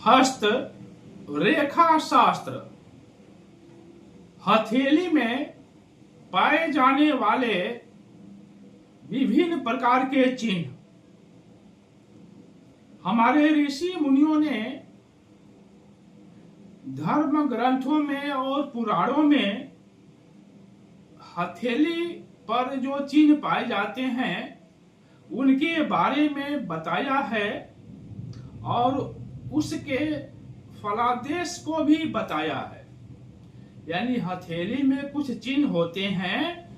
हस्त रेखा शास्त्र। हथेली में पाए जाने वाले विभिन्न प्रकार के चिन्ह हमारे ऋषि मुनियों ने धर्म ग्रंथों में और पुराणों में हथेली पर जो चिन्ह पाए जाते हैं उनके बारे में बताया है और उसके फलादेश को भी बताया है। यानी हथेली में कुछ चिन्ह होते हैं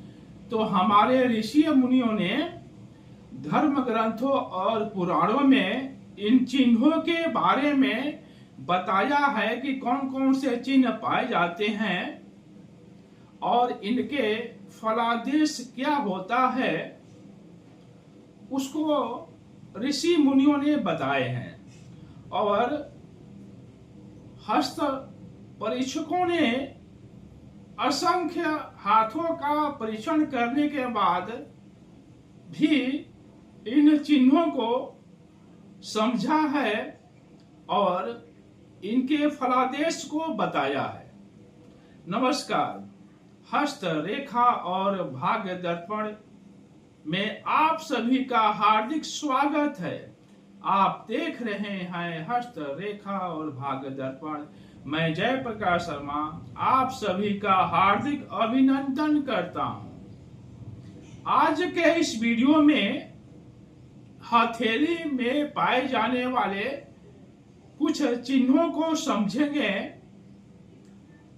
तो हमारे ऋषि मुनियों ने धर्म ग्रंथों और पुराणों में इन चिन्हों के बारे में बताया है कि कौन कौन से चिन्ह पाए जाते हैं और इनके फलादेश क्या होता है उसको ऋषि मुनियों ने बताए हैं। और हस्त परीक्षकों ने असंख्य हाथों का परीक्षण करने के बाद भी इन चिन्हों को समझा है और इनके फलादेश को बताया है। नमस्कार, हस्त रेखा और भाग्य दर्पण में आप सभी का हार्दिक स्वागत है। आप देख रहे हैं हस्त रेखा और भाग्य दर्पण। मैं जयप्रकाश शर्मा आप सभी का हार्दिक अभिनंदन करता हूं। आज के इस वीडियो में हथेली में पाए जाने वाले कुछ चिन्हों को समझेंगे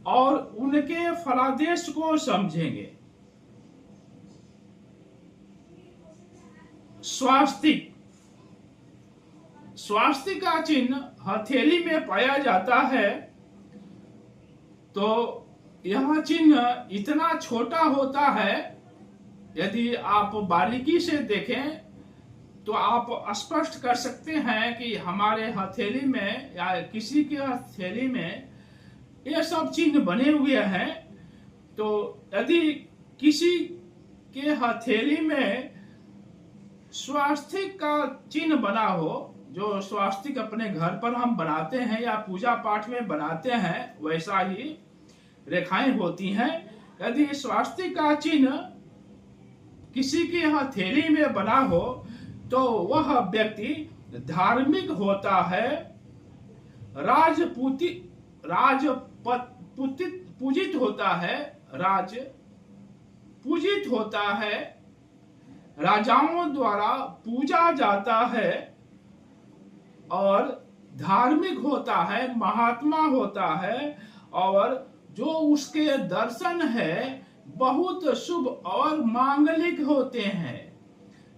और उनके फलादेश को समझेंगे। स्वास्तिक। स्वास्तिक का चिन्ह हथेली में पाया जाता है तो यह चिन्ह इतना छोटा होता है, यदि आप बारीकी से देखें तो आप स्पष्ट कर सकते हैं कि हमारे हथेली में या किसी के हथेली में ये सब चिन्ह बने हुए हैं। तो यदि किसी के हथेली में स्वास्तिक का चिन्ह बना हो, जो स्वास्तिक अपने घर पर हम बनाते हैं या पूजा पाठ में बनाते हैं वैसा ही रेखाएं होती हैं, यदि स्वास्तिक का चिन्ह किसी की हथेली में बना हो तो वह व्यक्ति धार्मिक होता है, पूजित होता है, राज पूजित होता है, राजाओं द्वारा पूजा जाता है और धार्मिक होता है, महात्मा होता है और जो उसके दर्शन है बहुत शुभ और मांगलिक होते हैं।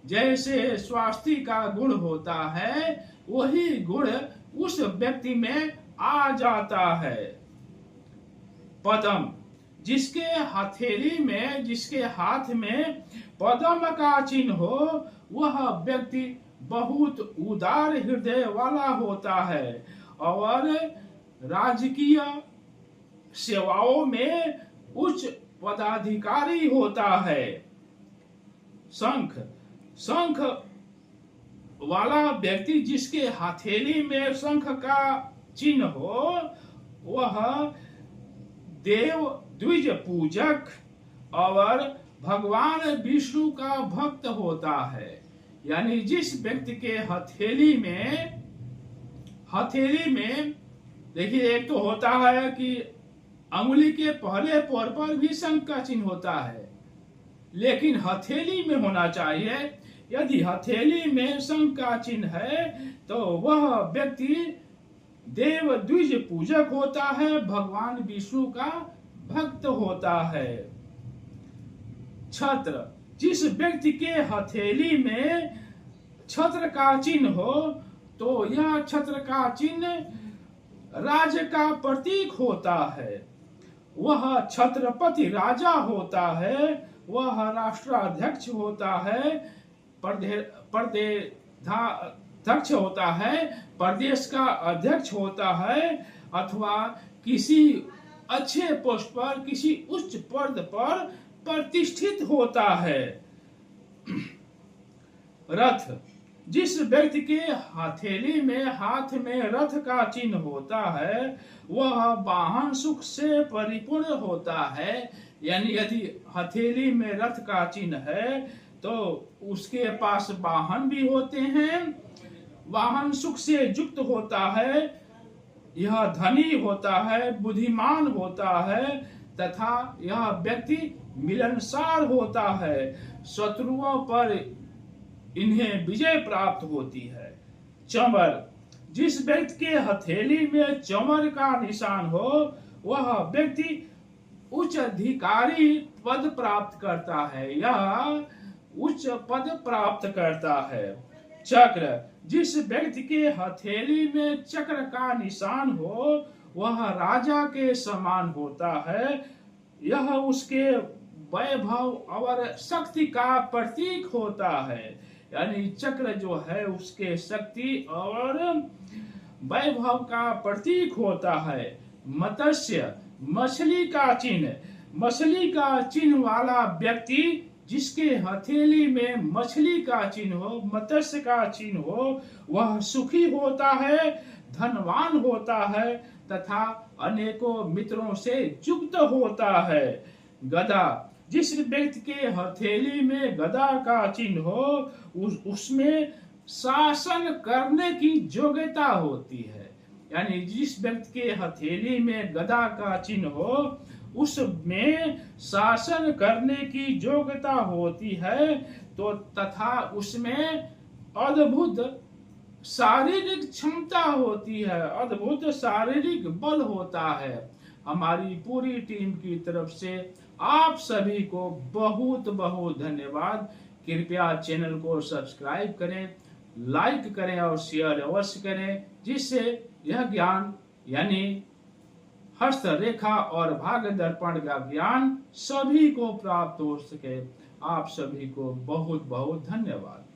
जैसे स्वास्तिक का गुण होता है वही गुण उस व्यक्ति में आ जाता है। पद्म। जिसके हथेली में, जिसके हाथ में पद्म का चिन्ह हो वह व्यक्ति बहुत उदार हृदय वाला होता है और राजकीय सेवाओं में उच्च पदाधिकारी होता है। शंख। शंख वाला व्यक्ति जिसके हथेली में शंख का चिन्ह हो वह देव द्विज पूजक और भगवान विष्णु का भक्त होता है। यानी जिस व्यक्ति के हथेली में देखिए, एक तो होता है कि अंगुली के पहले पैर पर भी शंख का चिन्ह होता है, लेकिन हथेली में होना चाहिए। यदि हथेली में शंख का चिन्ह है तो वह व्यक्ति देव द्विज पूजक होता है, भगवान विष्णु का भक्त होता है। छत्र। जिस व्यक्ति के हथेली में छत्र का चिन्ह हो तो यह छत्र का चिन्ह राज्य का प्रतीक होता है। वह छत्रपति राजा होता है, वह राष्ट्राध्यक्ष होता है, प्रदेशाध्यक्ष होता है, प्रदेश का अध्यक्ष होता है अथवा किसी अच्छे पोस्ट पर, किसी उच्च पद पर प्रतिष्ठित होता है। रथ। जिस व्यक्ति के हथेली में हाथ में रथ का चिन्ह होता है वह वाहन सुख से परिपूर्ण होता है। यानी यदि हथेली में रथ का चिन्ह है तो उसके पास वाहन भी होते हैं, वाहन सुख से युक्त होता है, यह धनी होता है, बुद्धिमान होता है तथा यह व्यक्ति मिलनसार होता है। शत्रुओं पर इन्हें विजय प्राप्त होती है। चंवर, जिस व्यक्ति के हथेली में चंवर का निशान हो वह व्यक्ति उच्च अधिकारी पद प्राप्त करता है, यह उच्च पद प्राप्त करता है। चक्र, जिस व्यक्ति के हथेली में चक्र का निशान हो वह राजा के समान होता है, यह उसके वैभव और शक्ति का प्रतीक होता है। यानी चक्र जो है उसके शक्ति और वैभव का प्रतीक होता है। मत्स्य, मछली का चिन्ह, मछली का चिन्ह वाला व्यक्ति जिसके हथेली में मछली का चिन्ह हो, मत्स्य का चिन्ह हो, वह सुखी होता है, धनवान होता है तथा अनेकों मित्रों से युक्त होता है। गदा, जिस व्यक्ति के हथेली में गदा का चिन्ह हो उसमें शासन करने की योग्यता होती है। यानी जिस व्यक्ति के हथेली में गदा का चिन्ह हो उसमें शासन करने की योग्यता होती है तो तथा उसमें अद्भुत शारीरिक क्षमता होती है, अद्भुत शारीरिक बल होता है। हमारी पूरी टीम की तरफ से आप सभी को बहुत बहुत धन्यवाद। कृपया चैनल को सब्सक्राइब करें, लाइक करें और शेयर अवश्य करें जिससे यह ज्ञान यानी हस्तरेखा और भाग्य दर्पण का ज्ञान सभी को प्राप्त हो सके। आप सभी को बहुत बहुत धन्यवाद।